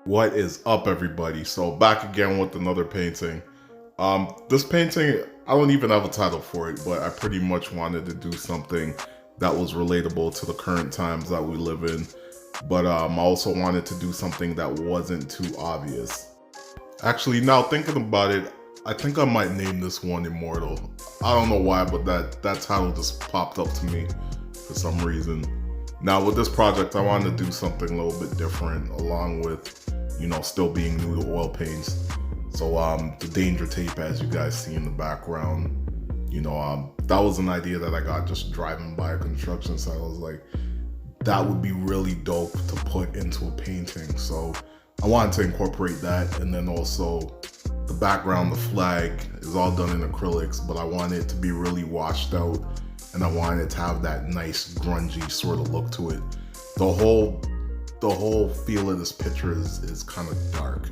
What is up, everybody? So back again with another painting. This painting, I don't even have a title for it, but I pretty much wanted to do something that was relatable to the current times that we live in. But I also wanted to do something that wasn't too obvious. Actually, now thinking about it, I think I might name this one Immortal. I don't know why, but that title just popped up to me for some reason. Now with this project, I wanted to do something a little bit different, along with, still being new to oil paints. So the danger tape, as you guys see in the background, that was an idea that I got just driving by a construction site. I was like, that would be really dope to put into a painting. So I wanted to incorporate that, and then also the background, the flag is all done in acrylics, but I wanted it to be really washed out, and I wanted it to have that nice grungy sort of look to it. The whole feel of this picture is kind of dark.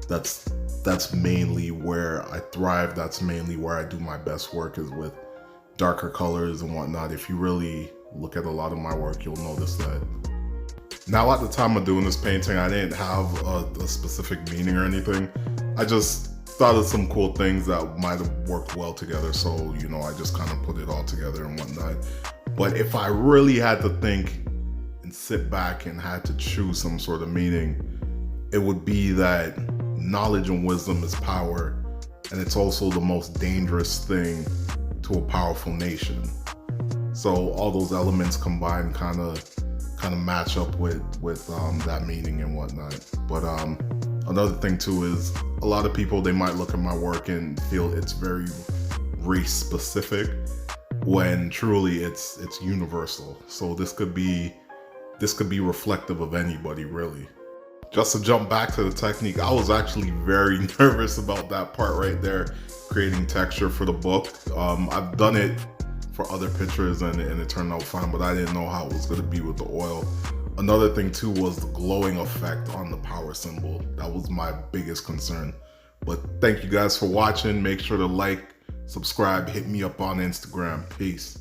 That's mainly where I thrive. That's mainly where I do my best work, is with darker colors and whatnot. If you really look at a lot of my work, you'll notice that. Now, at the time of doing this painting, I didn't have a specific meaning or anything. I just thought of some cool things that might have worked well together, so I just kind of put it all together and whatnot. But if I really had to think and sit back and had to choose some sort of meaning, it would be that knowledge and wisdom is power, and it's also the most dangerous thing to a powerful nation. So all those elements combined kind of match up with that meaning and whatnot. But another thing too is, a lot of people, they might look at my work and feel it's very race specific, when truly it's universal. So this could be reflective of anybody, really. Just to jump back to the technique, I was actually very nervous about that part right there, creating texture for the book. I've done it for other pictures and it turned out fine, but I didn't know how it was going to be with the oil. Another thing too was the glowing effect on the power symbol. That was my biggest concern. But thank you guys for watching. Make sure to like, subscribe, hit me up on Instagram. Peace.